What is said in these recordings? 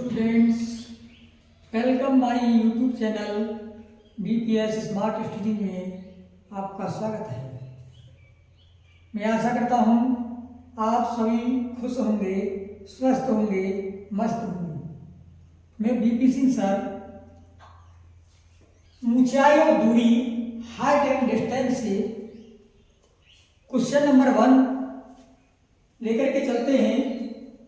Students, welcome my YouTube channel BPS smart study में आपका स्वागत है। मैं आशा करता हूँ आप सभी खुश होंगे, स्वस्थ होंगे, मस्त होंगे। मैं बीपी सिंह सर ऊंचाई और दूरी हाइट एंड डिस्टेंस से क्वेश्चन नंबर 1 लेकर के चलते हैं।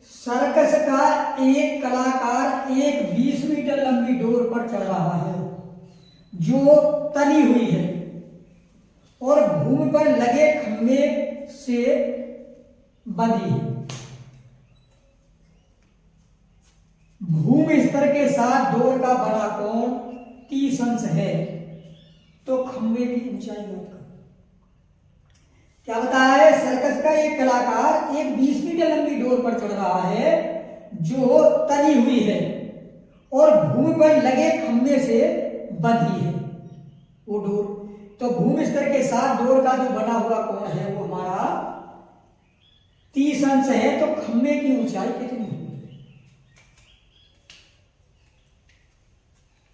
सर्कस का एक कलाकार एक 20 मीटर लंबी डोर पर चढ़ रहा है जो तनी हुई है और भूमि पर लगे खंभे से बंधी है। भूमि स्तर के साथ डोर का बना कोण 30 अंश है, तो खंभे की ऊंचाई ज्ञात करो। क्या बताया है? सर्कस का एक कलाकार एक 20 मीटर लंबी डोर पर चढ़ रहा है जो तनी हुई है और भूमि पर लगे खंभे से बंधी है वो डोर। तो भूमि स्तर के साथ डोर का जो बना हुआ कोण है वो हमारा 30 अंश है, तो खंभे की ऊंचाई कितनी होगी?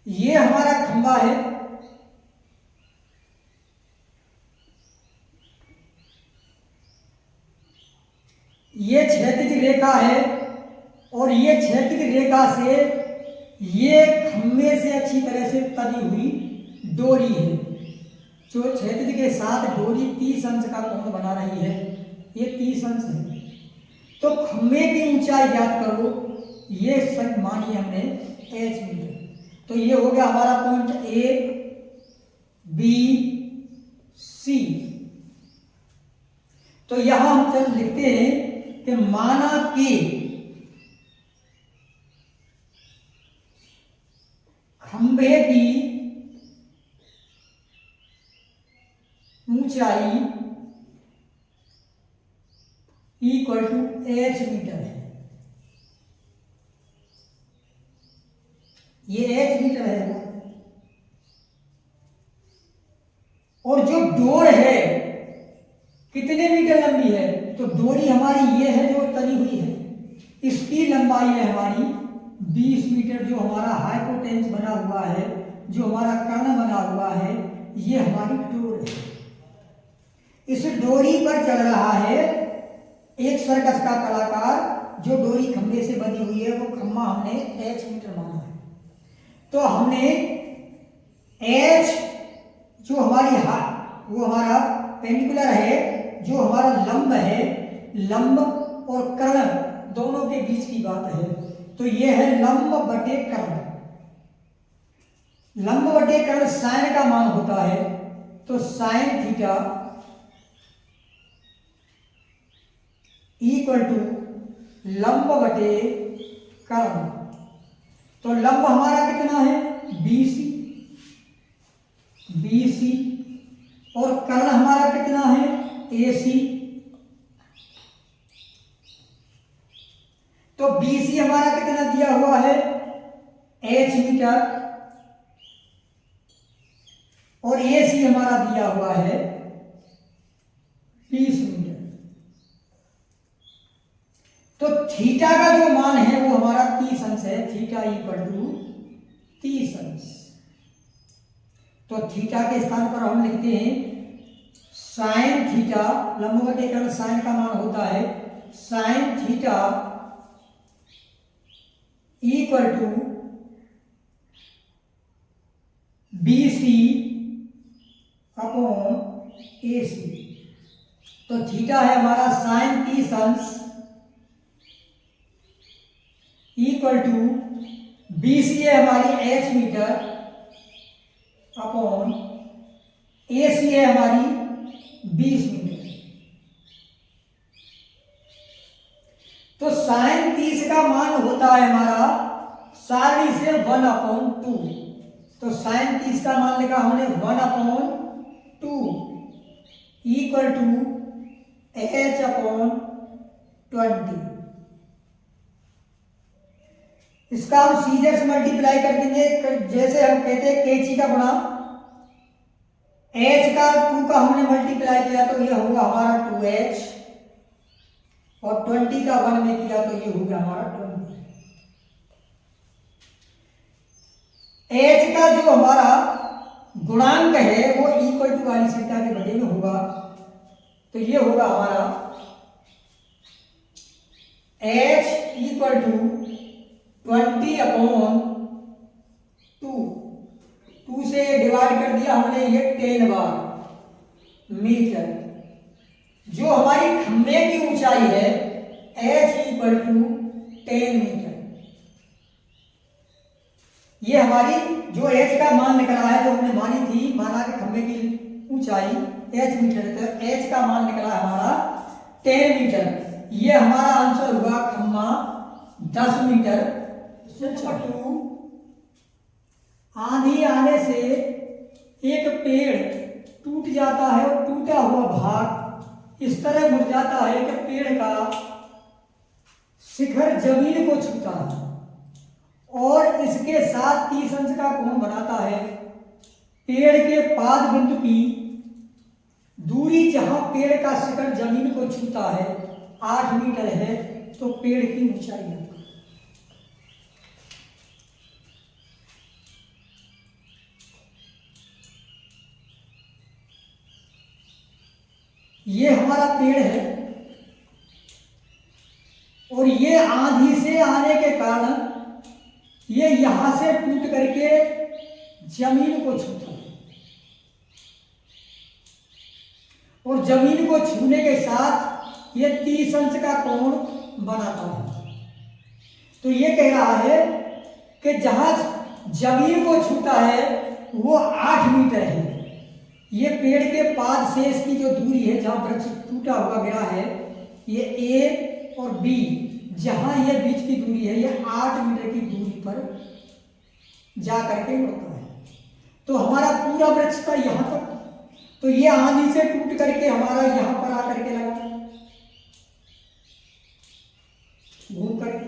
ये हमारा खंभा है, ये क्षैतिज रेखा है और ये क्षैतिज रेखा से ये खंभे से अच्छी तरह से तनी हुई डोरी है जो क्षैतिज के साथ डोरी 30 अंश का कोण बना रही है। ये 30 अंश है, तो खंभे की ऊंचाई ज्ञात करो। ये सब मानिए हमने h मीटर, तो ये हो गया हमारा पॉइंट ए बी सी। तो यहां हम चल लिखते हैं कि माना कि खंभे की ऊंचाई इक्वल टू h मीटर है। ये h मीटर है और जो डोर है कितने मीटर लंबी है? तो डोरी हमारी ये है जो तनी हुई है, इसकी लंबाई है हमारी 20 मीटर। जो हमारा हाइपोटेन्स बना हुआ है, जो हमारा कर्ण बना हुआ है, ये हमारी डोर है। इस डोरी पर चढ़ रहा है एक सर्कस का कलाकार जो डोरी खंभे से बनी हुई है। वो खंभा हमने h मीटर माना है, तो हमने h जो हमारी वो हमारा पेंडिकुलर है, जो हमारा लंब है, लंब और कर्ण दोनों के बीच की बात है, तो यह है लंब बटे कर्ण। लंब बटे कर्ण साइन का मान होता है, तो साइन थीटा इक्वल टू लंब बटे कर्ण। तो लंब हमारा कितना है? BC और कर्ण हमारा कितना है? AC। तो BC हमारा कितना दिया हुआ है? h मीटर और AC हमारा दिया हुआ है 20 मीटर। तो थीटा का जो मान है वो हमारा 30 अंश है। थीटा इक्वल टू 30 अंश। तो थीटा के स्थान पर हम लिखते हैं साइन थीटा, लंब बटे कर्ण साइन का मान होता है sine theta equal to BC upon AC। तो थीटा है हमारा साइन 30 अंश इक्वल टू BC है हमारी h मीटर अपॉन AC है हमारी 20 मीटर। तो साइन 30 का मान होता है हमारा सारणी से 1/2। तो साइन 30 का मान लिखा हमने 1/2 इक्वल टू h/20। इसका हम सीधे से मल्टीप्लाई कर देंगे, जैसे हम कहते हैं कैंची का गुणा। h का 2 का हमने मल्टीप्लाई किया तो ये होगा हमारा 2h और 20 का 1 में किया तो ये हो गया हमारा 20। एच का जो हमारा गुणांक है वो इक्वल टू वाली संख्या के बटे में होगा। तो ये होगा हमारा एच इक्वल टू 20/2। 2 से डिवाइड कर दिया हमने, ये 10 बार मीटर। जो हमारी खंभे की ऊंचाई है एच इक्वल टू 10 मीटर। ये हमारी जो एच का मान निकला है, जो हमने मानी थी, माना कि खंभे की ऊंचाई एच मीटर, तो एच का मान निकला है हमारा 10 मीटर। ये हमारा आंसर हुआ खंभा 10 मीटर। आंधी आने से एक पेड़ टूट जाता है और टूटा हुआ भाग इस तरह मुड़ जाता है कि पेड़ का शिखर जमीन को छूता है और इसके साथ 30 अंश का कोण बनाता है। पेड़ के पाद बिंदु की दूरी जहां पेड़ का शिखर जमीन को छूता है 8 मीटर है, तो पेड़ की ऊंचाई है। ये हमारा पेड़ है और ये आंधी से आने के कारण ये यहां से टूट करके जमीन को छूता है और जमीन को छूने के साथ ये 30 अंश का कोण बनाता है। तो ये कह रहा है कि जहां जमीन को छूता है वो 8 मीटर है। ये पेड़ के पाद से इसकी जो दूरी है, जहां वृक्ष टूटा हुआ गिरा है, ये ए और बी, जहां ये बीच की दूरी है, ये 8 मीटर की दूरी पर जा करके मुड़ता है। तो हमारा पूरा वृक्ष था यहां तक, तो ये आंधी से टूट करके हमारा यहां पर आकर के लगा घूम करके।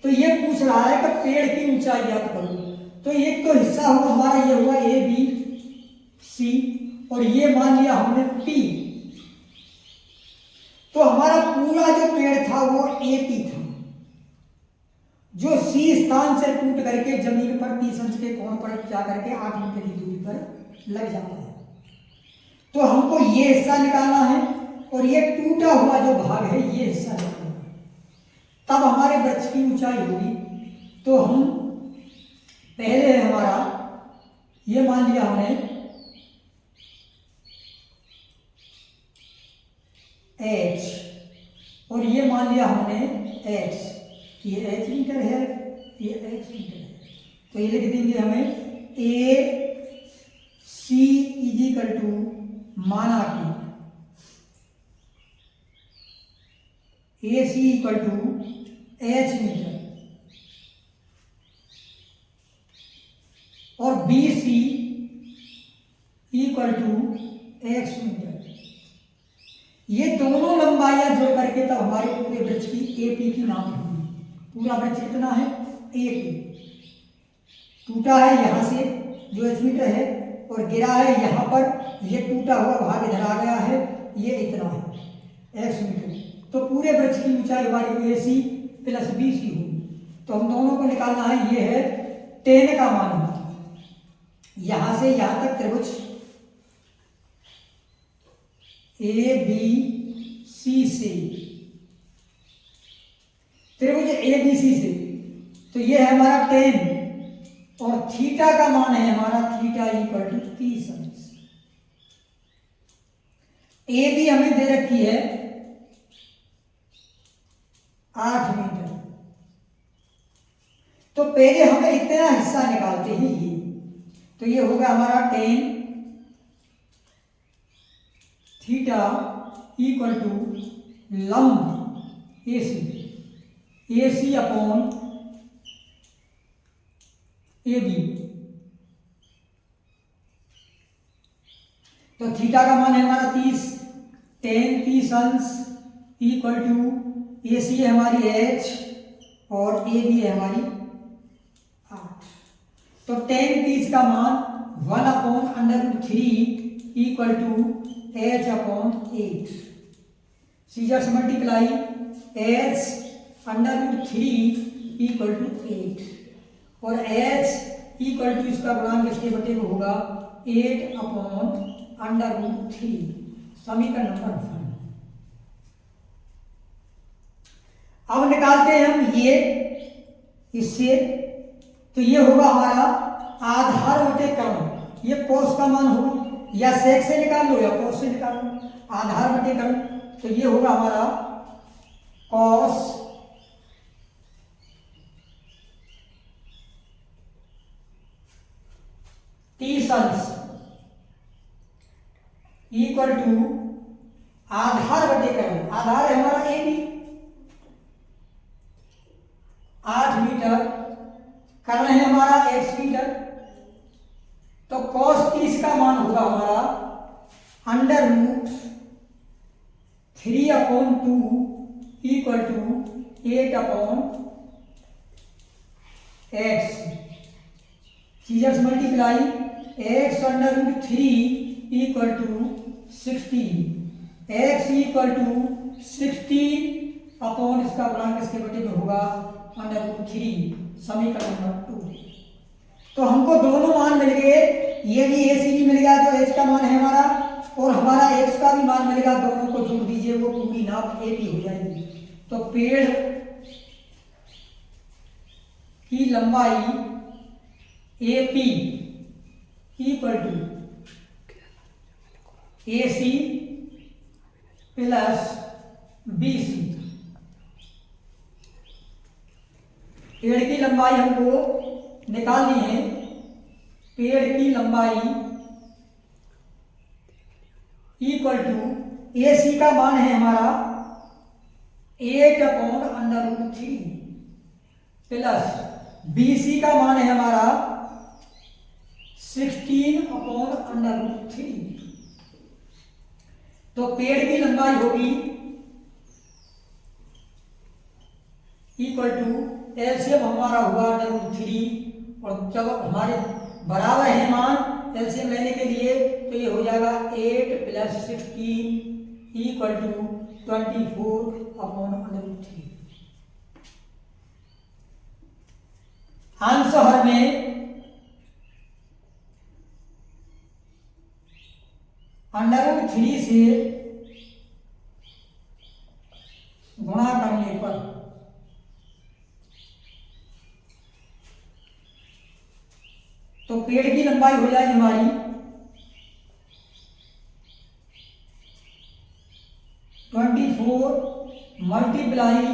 तो ये पूछ रहा है कि पेड़ की ऊंचाई याद करो। तो एक तो हिस्सा हुआ हमारा, ये हुआ ए बी सी, और ये मान लिया हमने पी। तो हमारा पूरा जो पेड़ था वो ए पी था, जो सी स्थान से टूट करके जमीन पर 30 अंश के कोण पर जाकर के 8 मीटर की दूरी पर लग जाता है। तो हमको ये हिस्सा निकालना है और ये टूटा हुआ जो भाग है ये हिस्सा निकालना है, तब हमारे वृक्ष की ऊंचाई होगी। तो हम पहले हमारा ये मान लिया हमने एच और ये मान लिया हमने एक्स, ये एच मीटर है, ये एक्स मीटर है। तो ये लिख देंगे हमें ए सी इजिकल टू माना कि A C equal to H metre और B C equal to X metre. ये दोनों लंबाइयां जोड़ करके तब हमारे पूरे वृक्ष की एपी की नाप होगी। पूरा वृक्ष कितना है एपी, टूटा है यहां से जो एच मीटर है और गिरा है यहां पर, ये टूटा हुआ भाग इधर आ गया है, ये इतना है एक्स मीटर। तो पूरे वृक्ष की ऊंचाई हमारी ए सी प्लस बी सी होगी। तो हम दोनों को निकालना है, ये है 10 का मान है। यहां से यहां तक त्रिभुज ए बी सी से, त्रिभुज ए बी सी से, तो ये है हमारा 10 और थीटा का मान है हमारा थीटा इक्वल टू 30 अंश। ए बी हमें दे रखी है 8 मीटर। तो पहले हमें इतना हिस्सा निकालते हैं ये, तो ये होगा हमारा 10 थीटा इक्वल टू लंब ए सी अपॉन ए बी। तो थीटा का मान है हमारा 30, 30 अंश इक्वल टू ए सी है हमारी एच और ए बी है हमारी 8। तो 30 का मान 1/√3 equal to H upon 8। Scissors multiply H √3 equal to 8 और एच इक्वल टू इसका गुणांक इसके बटे में होगा 8/√3। समीकरण नंबर 1। अब निकालते हैं हम ये इससे, तो ये होगा हमारा आधार बटे क्रम, ये कॉस का मान होगा, या सेक से निकाल लो या कॉस से निकाल लो, आधार बटे क्रम, तो ये होगा हमारा कॉस तीस अंश इक्वल टू आधार बटे क्रम, आधार है हमारा ए बी 8 मीटर, कर्ण है हमारा x मीटर, तो cos 30 का मान होगा हमारा √3/2 equal to 8/x, scissors multiply x√3 equal to 16, x equal to 16 upon इसका गुणांक इसके बटे में होगा √3। समीकरण नंबर 2। तो हमको दोनों मान मिल गए, ये भी ए सी भी मिल गया जो एच का मान है हमारा, और हमारा एक्स का भी मान मिलेगा, दोनों को जोड़ दीजिए वो पूरी नाप ए पी हो जाएगी। तो पेड़ की लंबाई A P equal to A C plus B C. पेड़ की लंबाई हमको निकालनी है, पेड़ की लंबाई इक्वल टू ए सी का मान है हमारा 8/√3 प्लस बी सी का मान है हमारा 16/√3। तो पेड़ की लंबाई होगी इक्वल टू एलसीएम हमारा हुआ √3, और जब हमारे बराबर है मान एलसीएम लेने के लिए तो ये हो जाएगा 8 + 16 इक्वल टू 24/√3। आंसर में √3 से गुणा करने पर तो पेड़ की लंबाई हो जाएगी हमारी 24 मल्टीप्लाई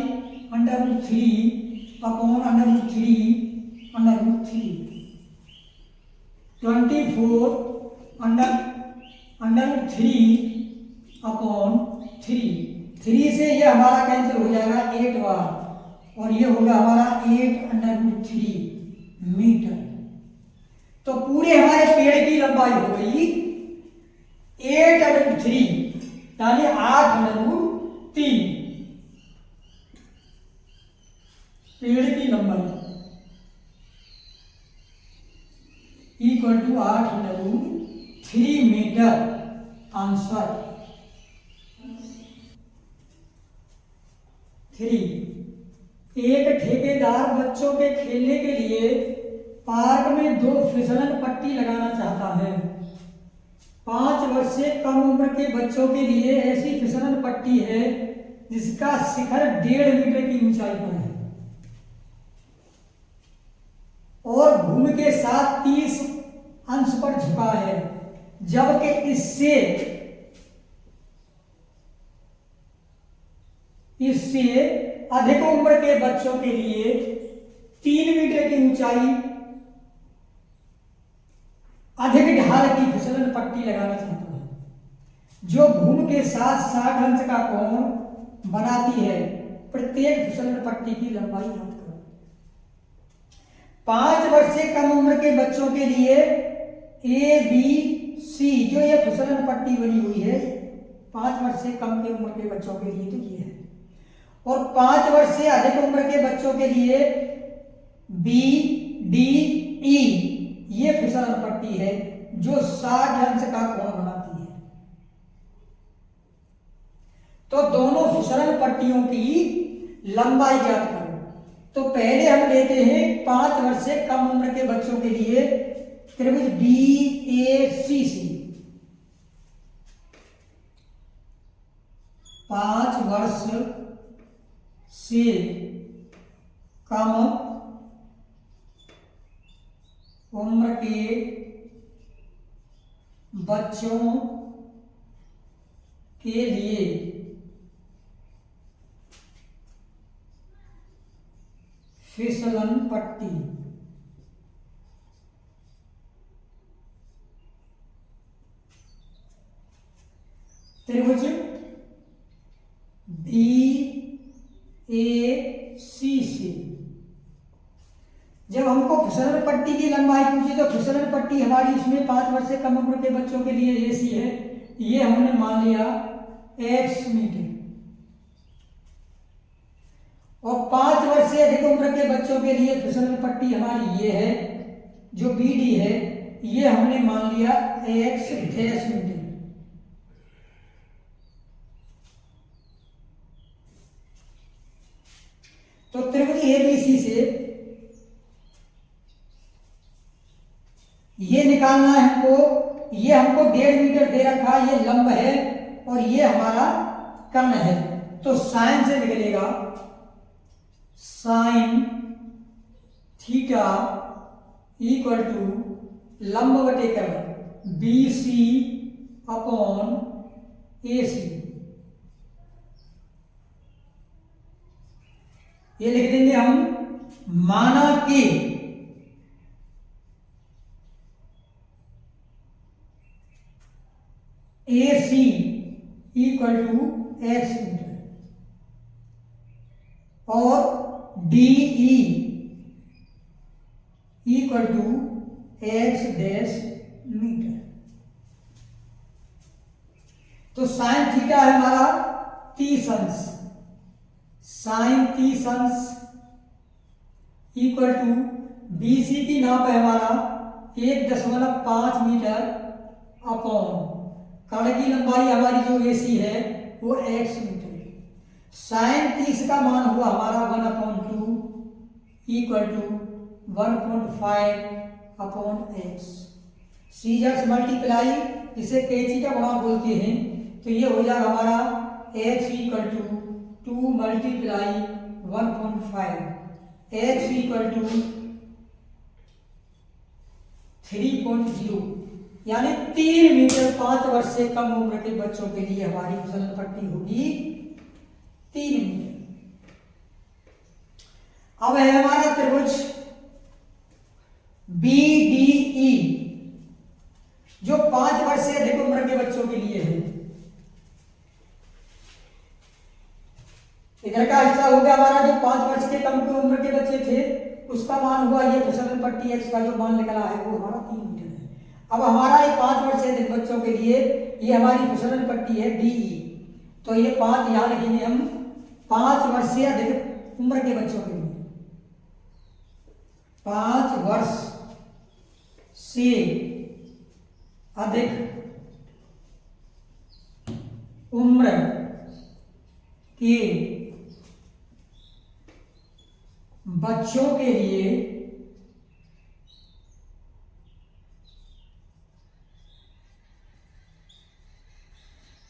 √3 अपॉन √3 24 √3 अपॉन 3 से ये हमारा कैंसिल हो जाएगा 8 बार, और ये होगा हमारा 8√3 मीटर। तो पूरे हमारे पेड़ की लंबाई हो गई 8/3 यानी 8/3 पेड़ की लंबाई इक्वल टू 8/3 मीटर। आंसर 3। एक ठेकेदार बच्चों के खेलने के लिए पार्क में 2 फिसलन पट्टी लगाना चाहता है। 5 वर्ष से कम उम्र के बच्चों के लिए ऐसी फिसलन पट्टी है जिसका शिखर 1.5 मीटर की ऊंचाई पर है और भूमि के साथ 30 अंश पर झुका है, जबकि इससे अधिक उम्र के बच्चों के लिए 3 मीटर की ऊंचाई अधिक ढाल की फिसलन पट्टी लगाना चाहता है जो भूमि के साथ 60 अंश का कोण बनाती है। प्रत्येक फिसलन पट्टी की लंबाई ज्ञात करो। 5 वर्ष से कम उम्र के बच्चों के लिए ABC जो ये फिसलन पट्टी बनी हुई है 5 वर्ष से कम के उम्र के बच्चों के लिए तो ये है, और 5 वर्ष से अधिक उम्र के बच्चों के लिए BDE ये फिसलन पट्टी है जो 60 अंश का कोण बनाती है। तो दोनों फिसलन पट्टियों की लंबाई ज्ञात करो। तो पहले हम लेते हैं 5 वर्ष से कम उम्र के बच्चों के लिए त्रिभुज BAC से। 5 वर्ष से कम उम्र के बच्चों के लिए फिसलन पट्टी त्रिभुज BAC से। जब हमको फिसलन पट्टी की लंबाई पूछी तो फिसलन पट्टी हमारी इसमें 5 वर्ष से कम उम्र के बच्चों के लिए AC है, ये हमने मान लिया X मीटर। और 5 वर्ष से अधिक उम्र के बच्चों के लिए फिसलन पट्टी हमारी ये है, जो BD है, ये हमने मान लिया X डैश मीटर। तो त्रिभुज ABC से ये निकालना है हमको, ये हमको 1.5 मीटर दे रखा, ये लंब है और ये हमारा कर्ण है। तो साइन से निकलेगा साइन थीटा इक्वल टू लंब बटे कर्ण BC अपॉन AC। ये लिख देंगे हम, माना कि AC equal to X metre और DE equal to X dash metre. तो साइन थीटा है हमारा 30 अंश, साइन 30 अंश इक्वल टू BC की नाप है हमारा 1.5 मीटर अपॉन कर्ण की लंबाई हमारी जो AC है वो X मीटर। साइन 30 का मान हुआ हमारा 1/2 equal to 1.5 upon X। Scissors multiply, जिसे कैंची का गुणा बोलते हैं, तो ये हो जाएगा हमारा X equal to 2 multiply 1.5, X equal to 3.0, यानी 3 मीटर 5 वर्ष से कम उम्र के बच्चों के लिए हमारी फिसलन पट्टी होगी 3 मीटर। अब है हमारा त्रिभुज BDE, जो 5 वर्ष से अधिक उम्र के बच्चों के लिए है। इधर का हिस्सा हो गया हमारा जो 5 वर्ष के कम की उम्र के बच्चे थे, उसका मान हुआ ये फिसलन पट्टी X का जो मान निकला है वो हमारा 3 मीटर है। अब हमारा ये 5 वर्ष से अधिक बच्चों के लिए ये हमारी फिसलन पट्टी है DE। तो ये 5 यहाँ लिखेंगे हम, 5 वर्ष से अधिक उम्र के बच्चों के लिए, 5 वर्ष से अधिक उम्र के बच्चों के लिए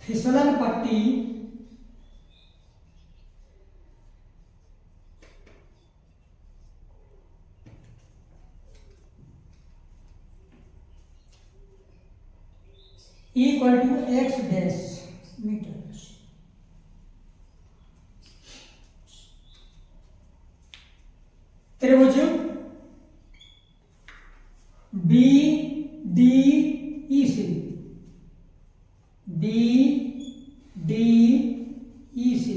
फिसलन पट्टी equal to X dash metre. त्रिभुज BDE से, BDE से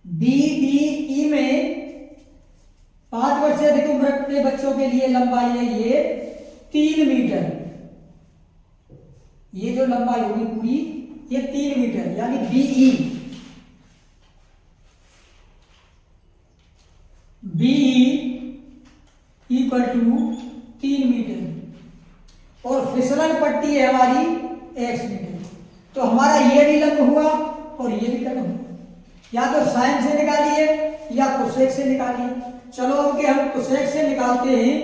BDE में 5 वर्ष से अधिक उम्र के बच्चों के लिए लंबाई है ये 3 मीटर। ये जो लंबाई होगी पूरी ये 3 मीटर, यानी BE इक्वल टू 3 मीटर और फिसलन पट्टी है हमारी X मीटर। तो हमारा ये भी लंब हुआ और ये भी कर्ण हुआ। या तो साइन से निकालिए या कोसेक से निकालिए। चलो अब के हम कोसेक से निकालते हैं,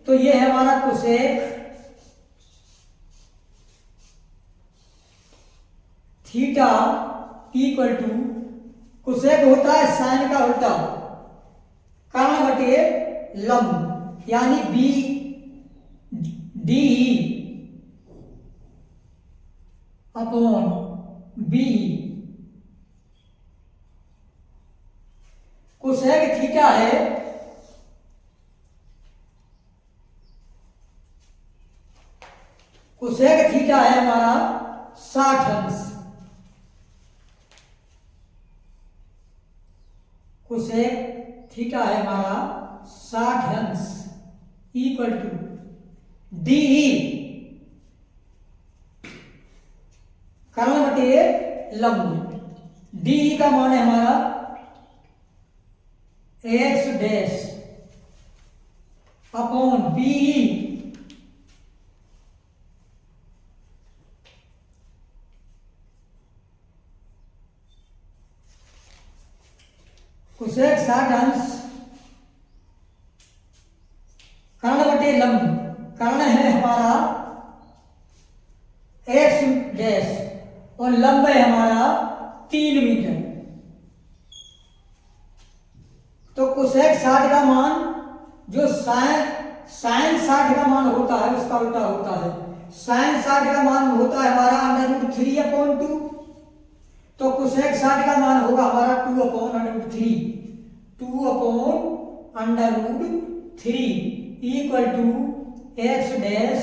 तो ये है हमारा cosec theta equal to, cosec होता है साइन का उल्टा, कर्ण बटे लंब, यानी B D upon B. Cosec theta है हमारा 60 अंश। कोसेक थीटा है हमारा 60 अंश इक्वल टू डी कर्ण बटे लंब। डी का मान है हमारा X dash upon B cosec 60 अंश कर्ण बटे लंब। कर्ण है हमारा एक्स डैश और लंब है हमारा 3 मीटर। तो कोसेक 60 का मान जो साइन 60 का मान होता है उसका उल्टा होता है। साइन 60 का मान होता है हमारा √3/2। तो कोसेक 60 का मान होगा हमारा 2/√3। 2/√3 equal to X dash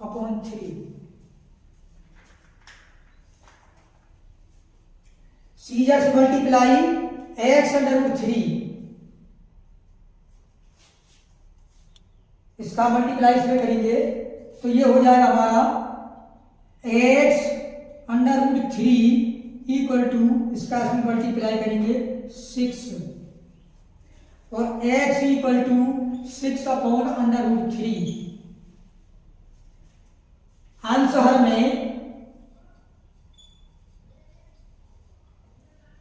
upon 3। Scissors multiply x√3, इसका मल्टीप्लाई इसमें करेंगे तो ये हो जाएगा हमारा x√3 इक्वल टू, इसका इसमें मल्टीप्लाई करेंगे 6 और x इक्वल टू 6/√3। अंश हर में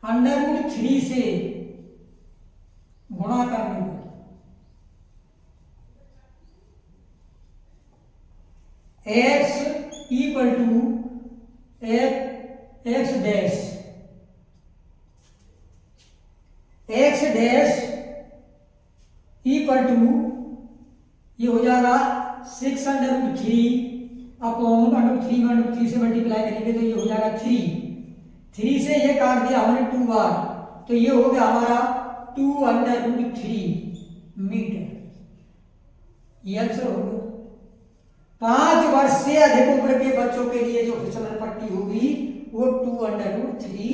√3 से गुणा करने पर x equal to X dash equal to, ये हो जाएगा 6√3 अपॉन √3 से मल्टीप्लाई करेंगे तो ये हो जाएगा 3 से ये काट दिया हमने 2 बार, तो ये हो गया हमारा 2√3 मीटर। ये आंसर हो गया। 5 वर्ष से अधिक उम्र के बच्चों के लिए जो फिसलन पट्टी होगी वो 2√3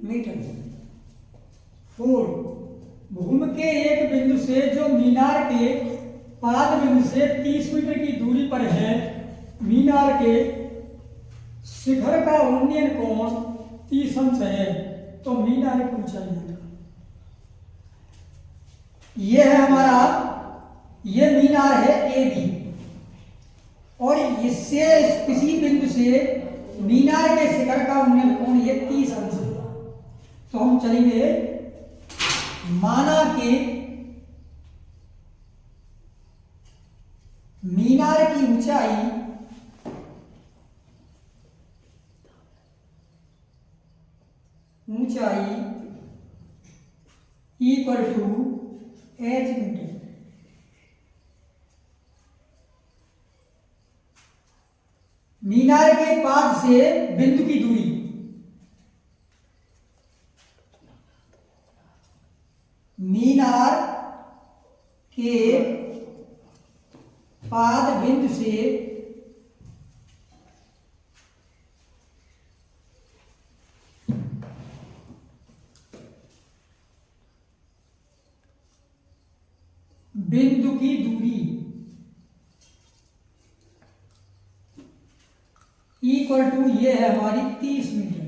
मीटर। 4 भूमि के एक बिंदु से जो मीनार के पाद बिंदु से 30 मीटर की दूरी पर है, मीनार के शिखर का उन्नयन कोण 30 अंश है, तो मीनार की ऊंचाई है। ये है हमारा, ये मीनार है ए बी और इससे किसी बिंदु से मीनार के शिखर का उन्नयन कोण ये 30 अंश है। तो हम चलेंगे, माना कि मीनार की ऊंचाई इक्वल टू h मीटर। मीनार के पाद से बिंदु की दूरी, मीनार के पाद बिंदु से बिंदु की दूरी इक्वल टू, ये है हमारी 30 मीटर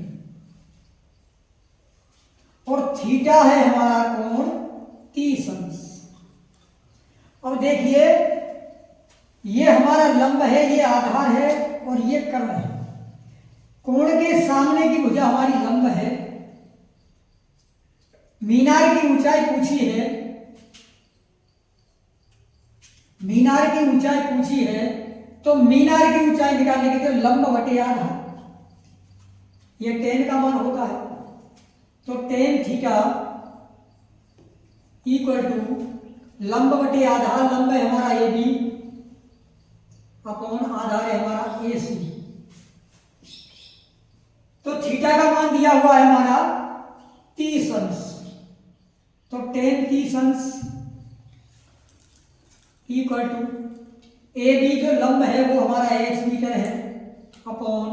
और थीटा है हमारा कोण 30 अंश। अब देखिए, ये हमारा लंब है, ये आधार है और ये कर्ण है। कोण के सामने की भुजा हमारी लंब है मीनार की ऊंचाई पूछी है, मीनार की ऊंचाई पूछी है, तो मीनार की ऊंचाई निकालने के लिए लंब बटे आधा, ये टेन का मान होता है। तो टेन थीटा इक्वल टू लंब बटे आधा, लंब है हमारा ए बी अपॉन आधार है हमारा ए सी। तो थीटा का मान दिया हुआ है हमारा 30 अंश, तो टेन 30 अंश इक्वल टू ए बी जो लंब है वो हमारा एच मीटर है अपॉन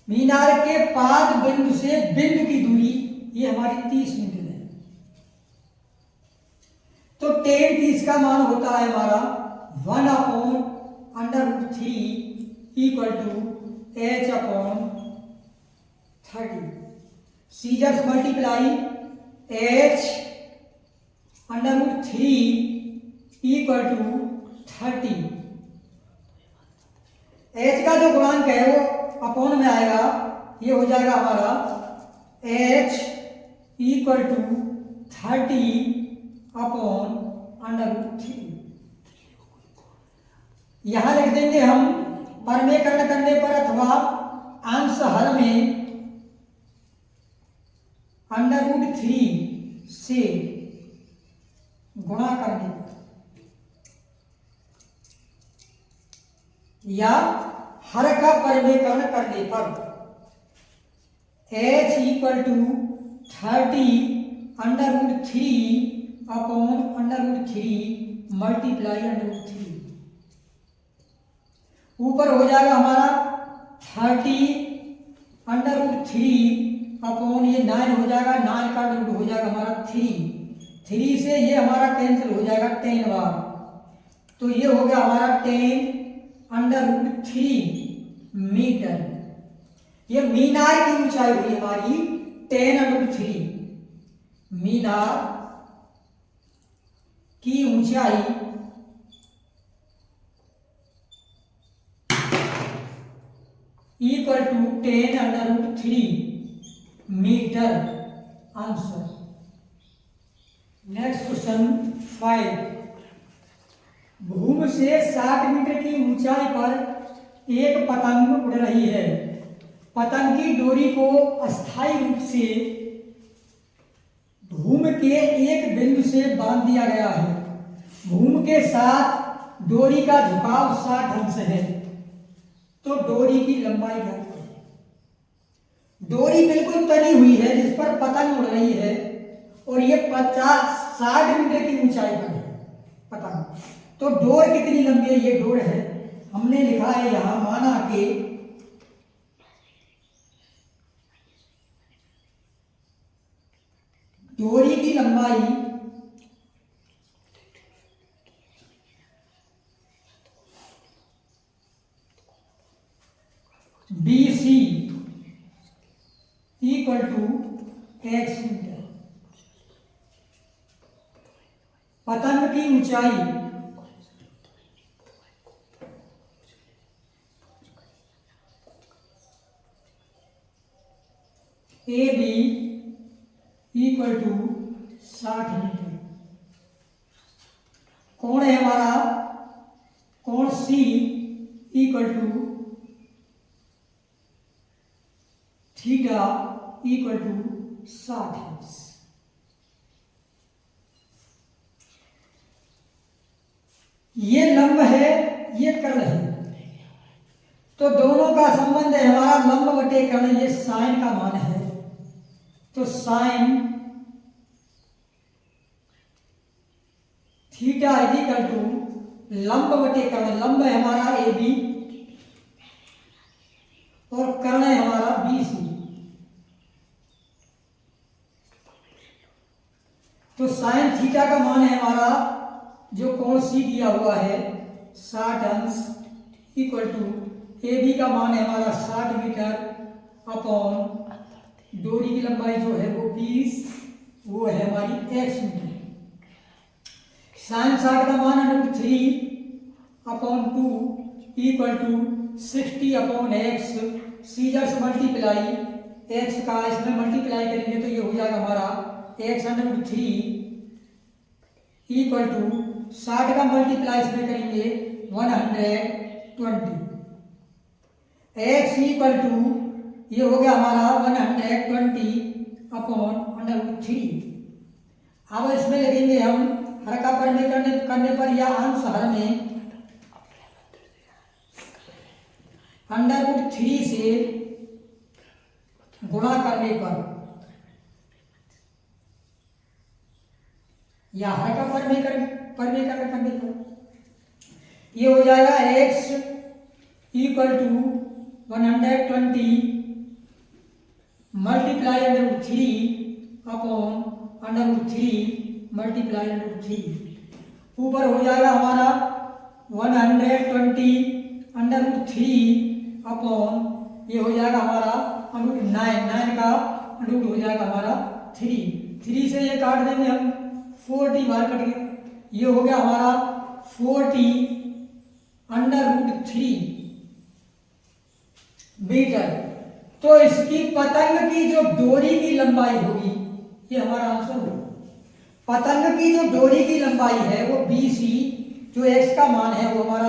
मीनार के पाद बिंदु से बिंदु की दूरी ये हमारी 30 मीटर है। तो टेन 30 का मान होता है हमारा 1 upon √3 equal to H upon 30। Scissors multiply H √3 equal to 30। एच का जो गुणांक है वो अपॉन में आएगा, ये हो जाएगा हमारा एच इक्वल टू 30 अपॉन √3। यहां लिख देंगे हम परमेकरण करने पर अथवा अंश हर में √3 से गुणा करने पर या हर का परमेकरण करने पर h equal to 30 √3 upon √3 multiply √3। ऊपर हो जाएगा हमारा 30 √3 अपॉन ये 9 हो जाएगा, 9 का रूट हो जाएगा हमारा 3 से ये हमारा कैंसिल हो जाएगा 10 बार, तो ये हो गया हमारा 10 √3 मीटर। ये मीनार की ऊंचाई हुई हमारी 10 √3। मीनार की ऊंचाई equal to 10 √3 metre answer. Next question 5। भूमि से 60 मीटर की ऊंचाई पर एक पतंग उड़ रही है। पतंग की डोरी को अस्थायी रूप से भूमि के एक बिंदु से बांध दिया गया है। भूमि के साथ डोरी का झुकाव 60 अंश है, तो डोरी की लंबाई ज्ञात करें। डोरी बिल्कुल तनी हुई है जिस पर पतंग उड़ रही है और ये 60 मीटर की ऊंचाई पर है पतंग, तो डोर कितनी लंबी है? ये डोर है, हमने लिखा है यहां माना कि डोरी की लंबाई BC equal to x metre. पतंग की ऊंचाई AB इक्वल टू 60 मीटर। कोण है हमारा कोण C equal to theta equal to 60। ये लंब है, ये कर्ण है, तो दोनों का संबंध है हमारा लंब बटे कर्ण। ये साइन का मान है, तो साइन थीटा इक्वल टू लंब बटे कर्ण। लंब है हमारा ए बी और कर्ण है हमारा BC। तो साइन थीटा का मान है हमारा जो कोण C दिया हुआ है 60 अंश इक्वल टू AB का मान है हमारा 60 मीटर अपॉन डोरी की लंबाई जो है वो 20, वो है हमारी x मीटर। साइन 60 का मान √3 upon 2 equal to 60 upon x। Scissor से मल्टीप्लाई x का इसमें मल्टीप्लाई करेंगे तो ये हो जाएगा हमारा X under root 3 equal to 60 का मल्टीप्लाई इसमें करेंगे 120, एक्स इक्वल टू ये हो गया हमारा 120 अपॉन अंडर रूट 3। अब इसमें लिखेंगे हम हर का पढ़ने करने पर या अंश हर में अंडर रूट 3 से गुणा करने पर या हर का करने करने पर ये हो जाएगा x equal to 120 multiply under root 3 upon under root 3 multiply under root 3। ऊपर हो जाएगा हमारा 120 अंडर रूट 3 अपॉन ये हो जाएगा हमारा अंडर रूट 9 का अंडर रूट हो जाएगा हमारा 3 से ये काट देंगे हम 40 बार कट गया, ये हो गया हमारा 40 अंडर रूट 3 मीटर। तो इसकी पतंग की जो डोरी की लंबाई होगी ये हमारा आंसर होगा। पतंग की जो डोरी की लंबाई है वो BC जो x का मान है वो हमारा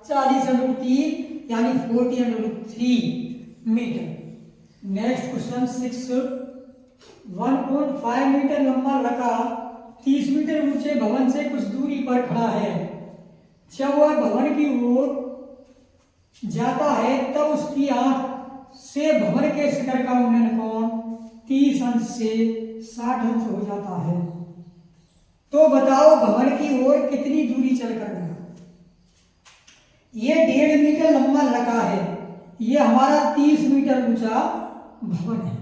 40 अंडर रूट 3 यानी 40 under root 3 metre. Next question 6, 1.5 metre लंबा लड़का 30 मीटर ऊंचे भवन से कुछ दूरी पर खड़ा है। जब वह भवन की ओर जाता है तब उसकी आंख से भवन के शिखर का उन्नयन कोण 30 अंश से 60 अंश हो जाता है। तो बताओ भवन की ओर कितनी दूरी चलकर गया। ये 1.5 मीटर लंबा लड़का है, ये हमारा 30 मीटर ऊंचा भवन है।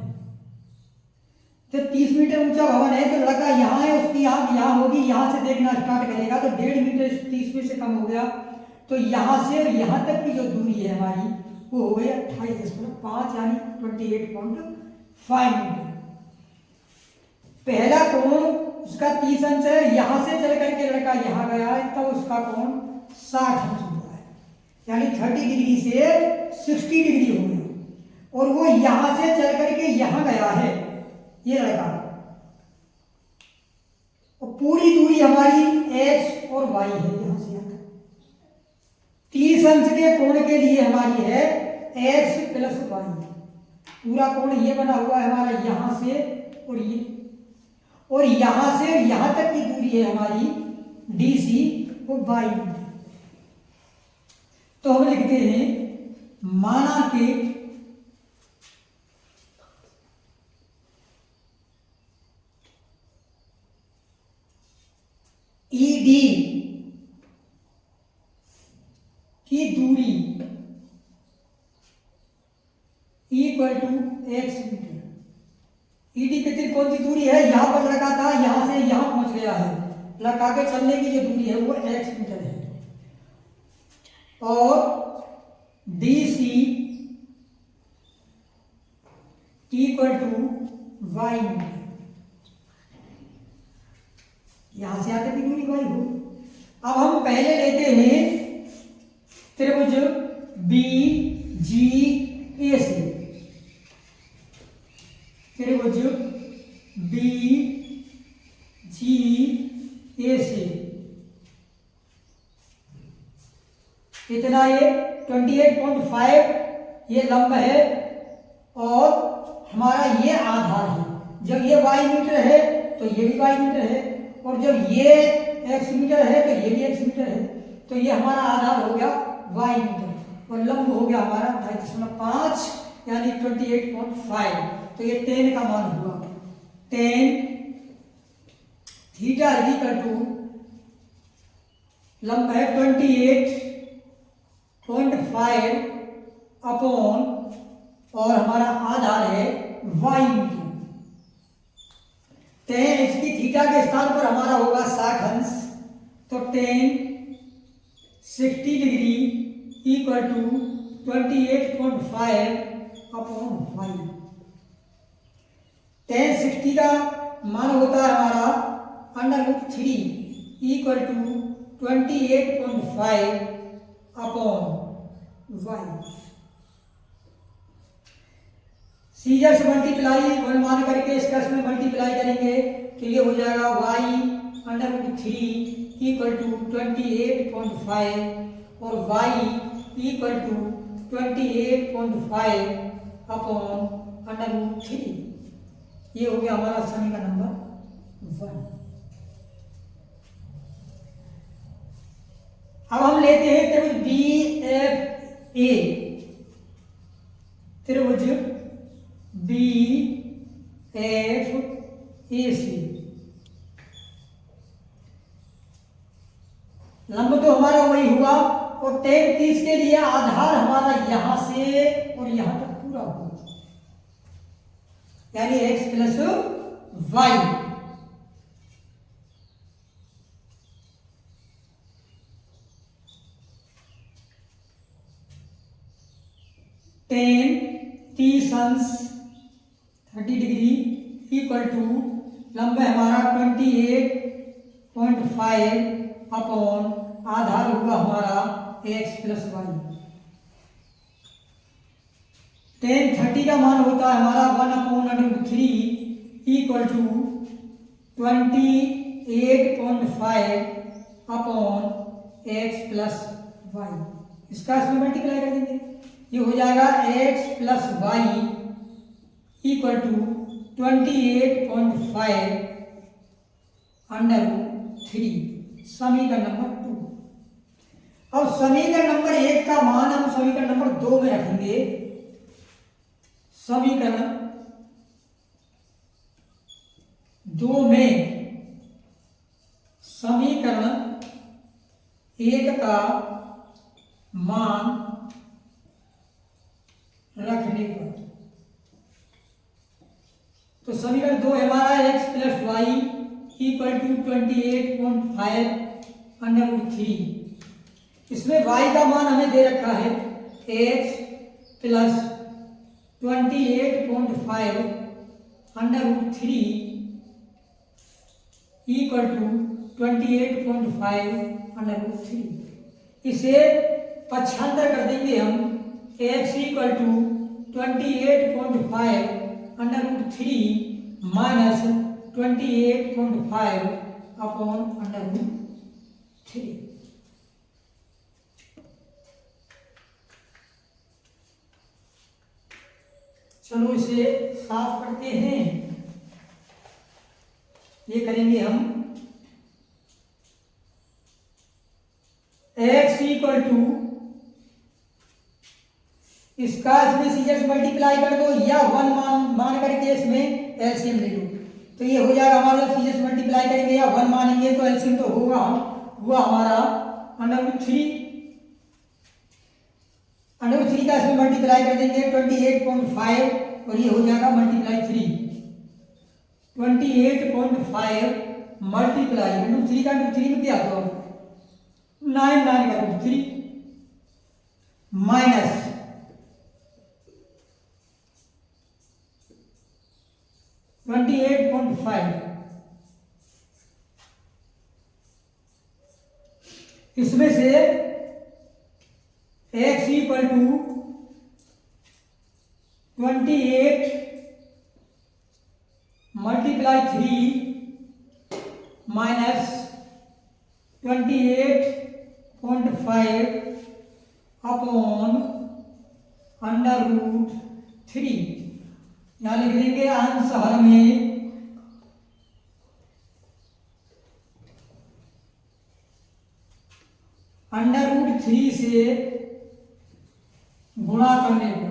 तो 30 मीटर ऊंचा भवन है तो लड़का यहाँ है, उसकी आंख यहाँ होगी, यहाँ से देखना स्टार्ट करेगा तो 1.5 मीटर 30 में से कम हो गया। तो यहाँ से और यहाँ तक की जो दूरी है हमारी वो हो गई 28.5 यानी 28.5 मीटर। पहला कोण उसका 30 अंश है, यहाँ से चल करके लड़का यहाँ गया है तब उसका कोण 60 अंश हुआ है यानी 30 डिग्री से 60 डिग्री हो गया। और वो यहाँ से चल करके यहाँ गया है ये लड़का, और पूरी दूरी हमारी x और y है यहाँ से यहाँ तक। 30 अंश के कोण के लिए हमारी है x प्लस y। पूरा कोण ये बना हुआ है हमारा यहाँ से और ये, और यहाँ से यहाँ तक की दूरी है हमारी DC और y। तो हम लिखते हैं माना कि ED की दूरी equal to x metre. ED कितनी कौन सी दूरी है, यहां पर लगा था, यहां से यहां पहुंच गया है, लगा के चलने की जो दूरी है वो x मीटर है। और DC equal to y metre, यहां से आते की दूरी y हो। अब हम पहले लेते हैं त्रिभुज BGA से, त्रिभुज BGA से इतना ये 28.5 ये लंब है और हमारा ये आधार है। जब ये y मीटर है तो ये भी y मीटर है, और जब ये x मीटर है तो ये भी x मीटर है। तो ये हमारा आधार हो गया y मीटर और लंब हो गया हमारा 2.5 यानी 28.5। तो ये 10 का मान हुआ। 10 थीटा इक्वल टू लंब है 28.5 अपॉन और हमारा आधार है y मीटर। 10 इसकी थीटा के स्थान पर हमारा होगा 60 अंश, तो 10 60 डिग्री इक्वल टू 28.5 अपॉन 5। 10 60 का मान होता है हमारा √3 इक्वल टू 28.5 अपॉन 1। सीजर से मल्टीप्लाई 1 मान करके इसका इसमें मल्टीप्लाई करेंगे ये हो जाएगा y under root 3 equal to 28.5 और y equal to 28.5 upon under root 3। ये हो गया हमारा समीकरण नंबर 1। अब हम लेते हैं त्रिभुज बी एफ ए, त्रिभुज बी एफ ए सी। लंब तो हमारा वही हुआ और tan 30 के लिए आधार हमारा यहां से और यहां तक पूरा हुआ, यानी x प्लस वाई। tan 30 अंश 30 डिग्री इक्वल टू लंब है हमारा 28.5 अपॉन आधार हुआ हमारा x प्लस वाई। tan 30 का मान होता है हमारा 1/√3 equal to 28.5 upon x plus Y. इसका इसमें मल्टीप्लाई कर देंगे, ये हो जाएगा x plus Y equal to 28.5 √3, समीकरण नंबर 2। अब समीकरण नंबर 1 का मान हम समीकरण नंबर 2 में रखेंगे। समीकरण 2 में समीकरण 1 का मान रखने पर तो समीकरण 2 हमारा x plus Y equal to 28.5 √3। इसमें y का मान हमें दे रखा है x प्लस 28.5 √3 इक्वल टू 28.5 √3। इसे पक्षांतर कर देंगे हम, x equal to 28.5 √3 minus 28.5 upon √3। चलो इसे साफ करते हैं। ये करेंगे हम x इक्वल टू, इसका इसमें सीजर मल्टीप्लाई कर दो या 1 मान करके इसमें एलसीएम ले लो, तो ये हो जाएगा हमारा। सीजर मल्टीप्लाई करेंगे या 1 मानेंगे तो एलसीएम तो होगा, हुआ हमारा √3। √3 का इसमें मल्टीप्लाई कर देंगे 28.5 और ये हो जाएगा मल्टीप्लाई 3। 28.5 मल्टीप्लाई √3 का √3 में क्या तो 9 का √3 माइनस 28.5। इसमें से x equal to 28 multiply 3 minus 28.5 upon √3। यहाँ लिख देंगे अंश हर में √3 से गुणा करने पर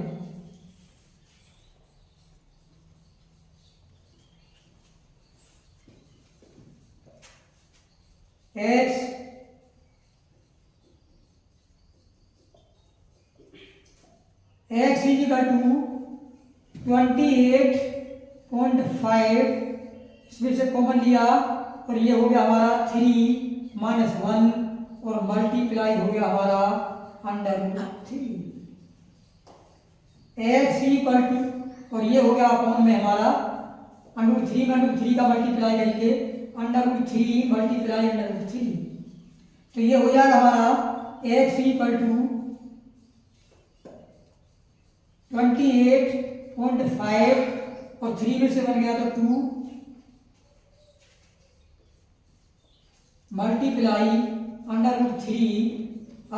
x इक्वल टू 28.5, इसमें से कॉमन लिया और ये हो गया हमारा 3 माइनस 1 और मल्टीप्लाई हो गया हमारा √3। x इक्वल टू और ये हो गया अपॉन में हमारा √3 में √3 का मल्टीप्लाई करेंगे √3 मल्टीप्लाई √3, तो ये हो जाएगा हमारा x इक्वल टू 28.5 और 3 में से बन गया तो 2 मल्टीप्लाई √3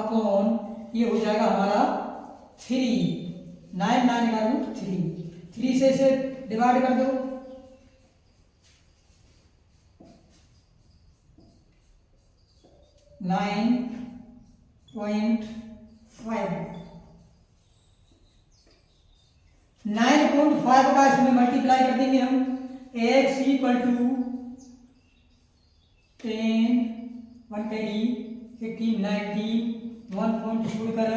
अपॉन ये हो जाएगा हमारा 3, 9 9 का √3, 3 से इसे डिवाइड कर दो, 9.5 9.5 का इसमें मल्टीप्लाई कर देंगे हम, x equal to 10 1 carry 18 19 1 point छोड़कर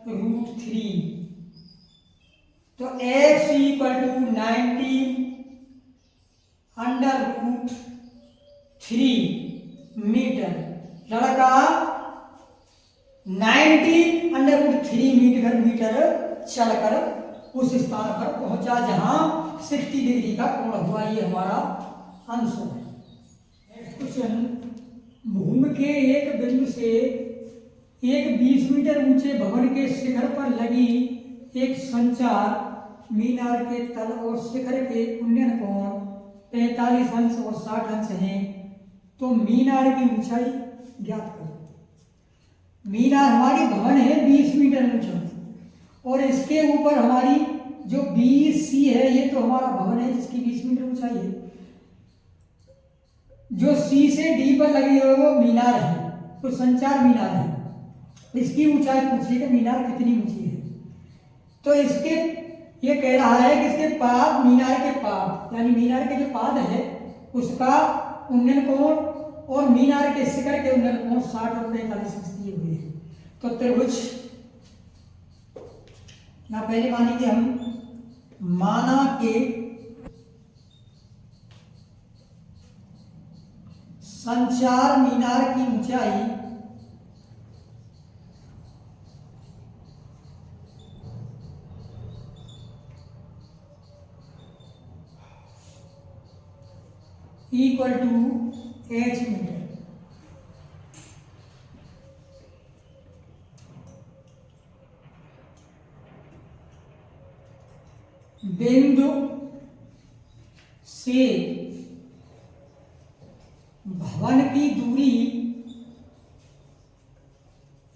√3, तो x इक्वल टू 19 √3 मीटर। लड़का 19 √3 मीटर चलकर उस स्थान पर पहुंचा जहां 60 डिग्री का कोण हुआ। ये हमारा आंसर है। क्वेश्चन, भूमि के एक बिंदु से एक 20 मीटर ऊंचे भवन के शिखर पर लगी एक संचार मीनार के तल और शिखर के उन्नयन कोण 45 अंश और 60 अंश हैं, तो मीनार की ऊंचाई ज्ञात करो। मीनार हमारी भवन है 20 मीटर ऊंचा, और इसके ऊपर हमारी जो 20 सी है, ये तो हमारा भवन है जिसकी 20 मीटर ऊंचाई है। जो सी से डी पर लगी है वो मीनार है, तो संचार मीनार है। इसकी ऊंचाई पूछिए कि मीनार कितनी ऊंची है, तो इसके ये कह रहा है कि इसके पाद, मीनार के पाद यानी मीनार के जो पाद है उसका उन्नयन कोण और मीनार के शिखर के उन्नयन कोण 60 और 45 दिए हुए हैं। तो त्रिभुज यहाँ पहले मानेंगे हम, माना के संचार मीनार की ऊंचाई इक्वल टू h मीटर। बिंदु से भवन की दूरी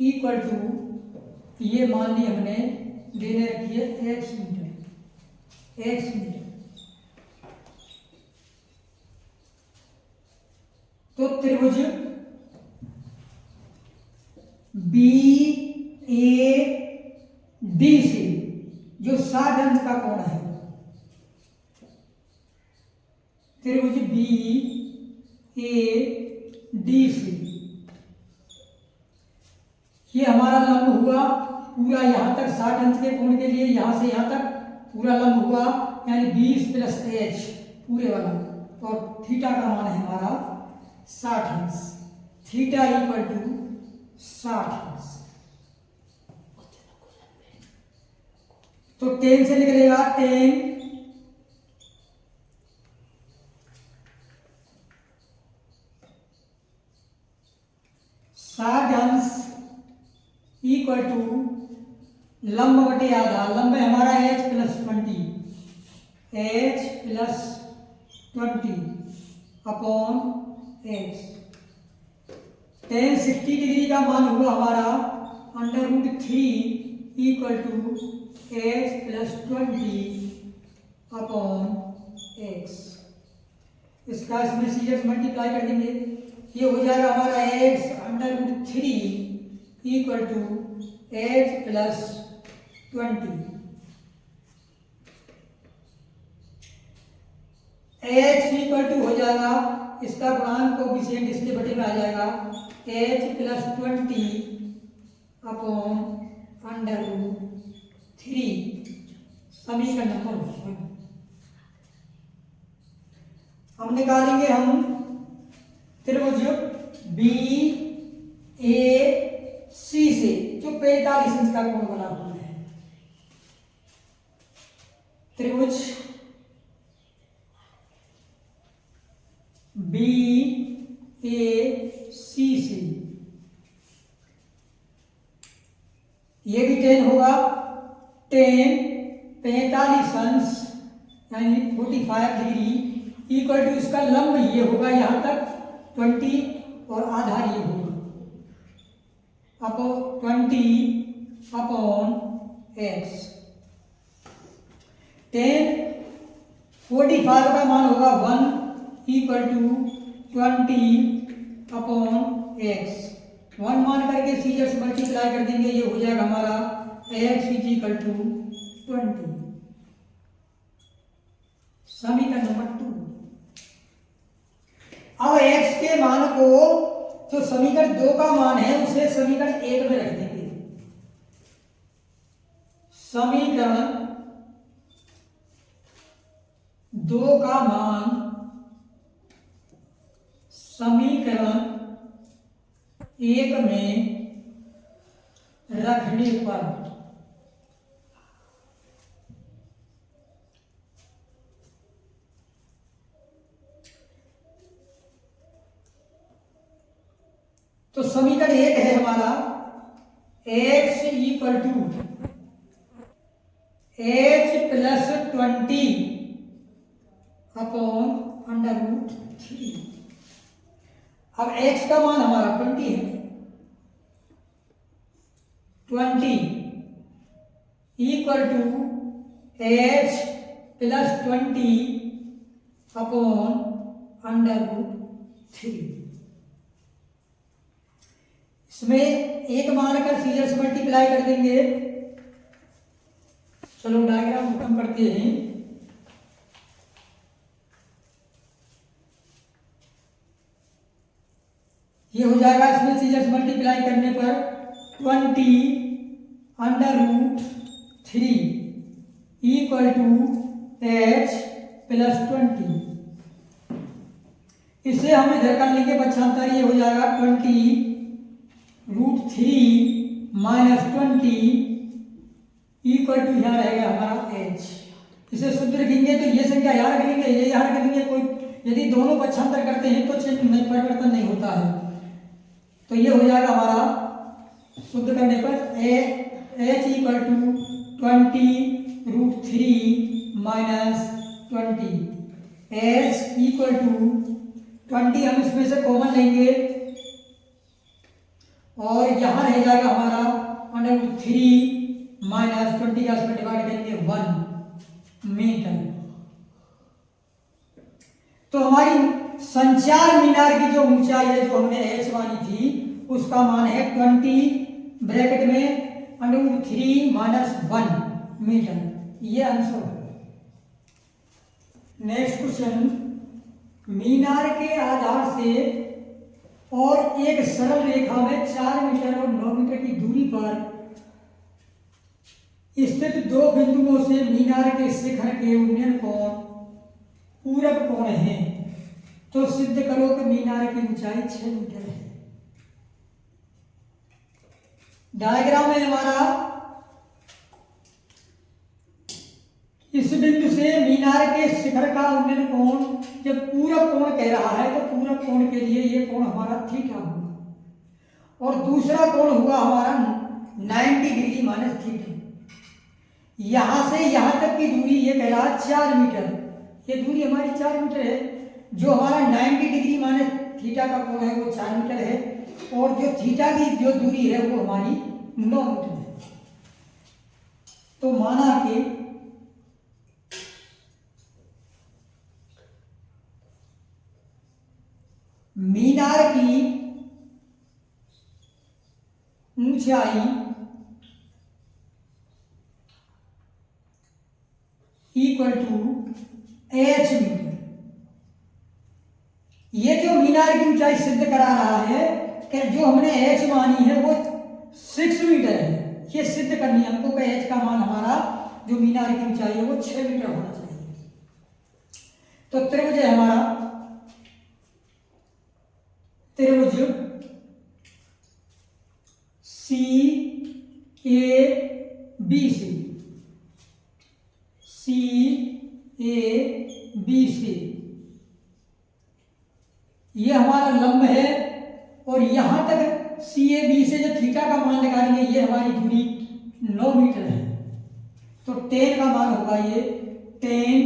इक्वल टू, ये मान ली हमने, देने रखी है x मीटर। तो त्रिभुज BAD से जो 60 अंश का कोण है, त्रिभुज BAD से ये हमारा लंब हुआ पूरा यहां तक 60 अंश के कोण के लिए, यहां से यहां तक पूरा लंब हुआ यानी 20 + h पूरे वाला, और थीटा का मान है हमारा 60 अंश। थीटा इक्वल टू 60 अंश। तो 10 से निकलेगा 10 60 अंश इक्वल टू लंब बटे आधा, लंब है हमारा h + 20 अपॉन x। 10 60 डिग्री का मान हुआ हमारा √3 equal to h + 20 upon x। इसका इसमें सीरियस मल्टीप्लाई कर देंगे, ये हो जाएगा हमारा x √3 equal to h + 20। h equal to हो जाएगा, इसका गुणांक कोएफिशिएंट इसके बटे में आ जाएगा h + 20 अपॉन √3। समीकरण नंबर 1 हम निकालेंगे हम त्रिभुज BAC से जो 45 अंश का कोण बना हुआ है। त्रिभुज BAC से ये भी 10 होगा, 10 45 अंश यानी 45 डिग्री इक्वल टू इसका लंब ये होगा यहाँ तक 20 और आधा ये होगा अपो 20/x। 1045 का मान होगा 1 = 20/x। 1 मान करके सीजर से मल्टीप्लाई कर देंगे, ये हो जाएगा हमारा x = 20। समीकरण नंबर 2। अब x के मान को, जो समीकरण 2 का मान है उसे समीकरण 1 में रख देंगे। समीकरण 2 का मान समीकरण 1 में रखने पर तो समीकरण 1 है हमारा x = h + 20/√3। अब x का मान हमारा 20 है। 20 = h + 20/√3। इसमें एक मानकर सीजर से मल्टीप्लाई कर देंगे। चलो डायग्राम खत्म करते हैं। ये हो जाएगा, इसमें सीजर से मल्टीप्लाई करने पर 20/√3 = h + 20। इसे हम इधर कर लेंगे पक्षांतर, ये हो जाएगा 20√3 - 20 = यहाँ रहेगा हमारा h। इसे शुद्ध रखेंगे तो ये संख्या यहाँ रख लेंगे, ये यहाँ रख लेंगे। कोई यदि दोनों पक्षांतर करते हैं तो चिन्ह में परिवर्तन नहीं होता है। तो ये हो जाएगा हमारा शुद्ध करने पर h = 20√3 - 20। h = 20 हम इसमें से कॉमन लेंगे और यहाँ रह जाएगा हमारा √3 - 20 का इसमें डिवाइड करेंगे 1 मीटर। तो हमारी संचार मीनार की जो ऊंचाई है, जो हमने h मानी थी, उसका मान है 20 ब्रैकेट में √3 - 1 मीटर। ये आंसर है। नेक्स्ट क्वेश्चन, मीनार के आधार से और एक सरल रेखा में 4 मीटर और 9 मीटर की दूरी पर स्थित 2 बिंदुओं से मीनार के शिखर के उन्नयन कोण पूरक कोण है, तो सिद्ध करो कि मीनार की ऊंचाई 6 मीटर है। डायग्राम में हमारा इस बिंदु से मीनार के शिखर का उन्नयन कोण जब पूरक कोण कह रहा है, तो पूरक कोण के लिए ये कोण हमारा थीटा होगा और दूसरा कोण हुआ हमारा 90 डिग्री - थीटा। यहां से यहां तक की दूरी ये कह रहा है 4 मीटर। ये दूरी हमारी 4 मीटर है। जो हमारा 90 डिग्री - थीटा का कोण है वो 4 मीटर है और जो थीटा की जो दूरी है वो हमारी 9 मीटर है। तो माना कि मीनार की ऊंचाई =h मीटर। ये जो मीनार की ऊंचाई सिद्ध करा रहा है कि जो हमने h मानी है वो 6 मीटर है। ये सिद्ध करनी है हमको कि h का मान हमारा जो मीनार की ऊंचाई है वो 6 मीटर होना चाहिए। तो त्रिभुज है हमारा, त्रिभुज CABC ये हमारा लंब है और यहां तक CAB से जो थीटा का मान निकालेंगे ये हमारी दूरी 9 मीटर है। तो tan का मान होगा ये tan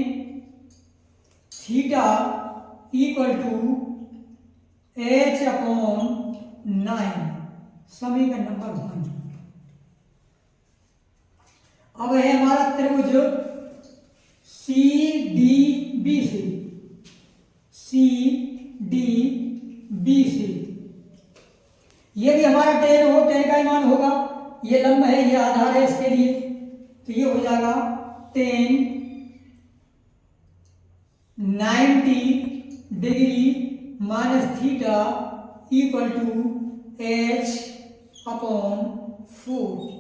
थीटा = h अपॉन 9, समीकरण नंबर 1। अब है हमारा त्रिभुज सी डी बी से, सी डी बी से, ये भी हमारा टेन हो, टेन का ही मान होगा, ये लंब है, ये आधार है इसके लिए, तो ये हो जाएगा 10 90 degree minus theta equal to h upon 4।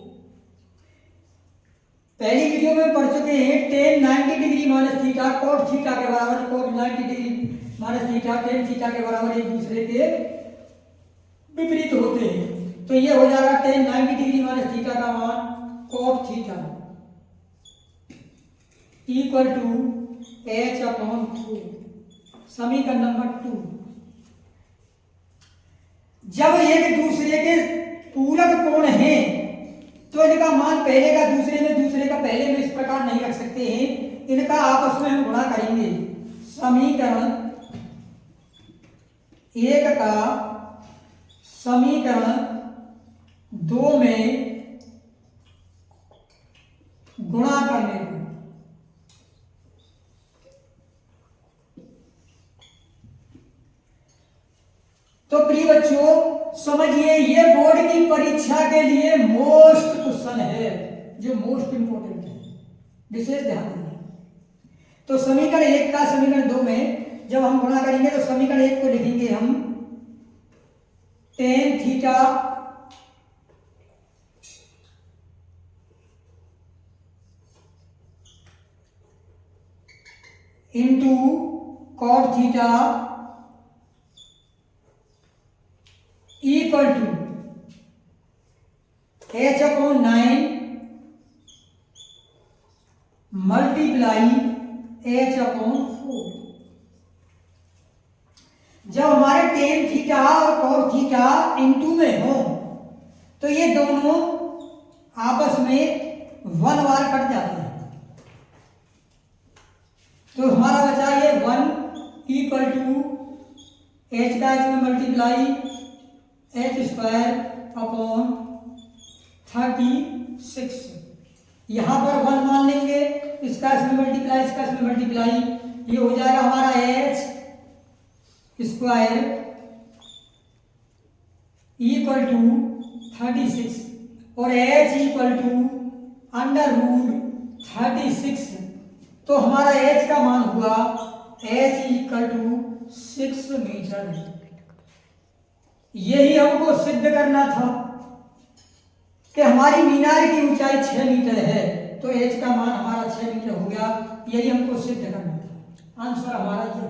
पहली वीडियो में पढ़ चुके हैं 10 90 degree minus theta cot theta के बराबर, cot 90 degree minus theta 10 theta के बराबर एक दूसरे के विपरीत होते हैं। तो ये हो जाएगा 10 90 डिग्री माइनस थीटा का मान cot theta equal to h upon 4, समीकरण नंबर 2। जब एक दूसरे के पूरक कोण हैं तो इनका मान पहले का दूसरे में, दूसरे का पहले में इस प्रकार नहीं रख सकते हैं, इनका आपस में हम गुणा करेंगे। समीकरण 1 का समीकरण 2 में गुणा करने पर तो प्रिय बच्चों समझिए, ये बोर्ड की परीक्षा के लिए मोस्ट क्वेश्चन है, जो मोस्ट इंपोर्टेंट है, विशेष ध्यान देना। तो समीकरण 1 का समीकरण 2 में जब हम गुणा करेंगे तो समीकरण 1 को लिखेंगे हम 10 theta into cot theta equal to h upon 9 multiply h upon 4। जब हमारे टेन थीटा और कॉट थीटा इनटू में हो तो ये दोनों आपस में 1 बार कट जाते हैं, तो हमारा बचा ये 1 इक्वल टू h का h में मल्टीप्लाई h स्क्वायर अपॉन 36। यहां पर 1 मान लेंगे, इसका इसमें मल्टीप्लाई, इसका इसमें मल्टीप्लाई, ये हो जाएगा हमारा h स्क्वायर इक्वल टू 36 और h equal to under root 36। तो हमारा h का मान हुआ h इक्वल टू 6 मीटर। यही हमको सिद्ध करना था कि हमारी मीनार की ऊंचाई 6 मीटर है, तो h का मान हमारा 6 मीटर हो गया। यही हमको सिद्ध करना था। आंसर हमारा ये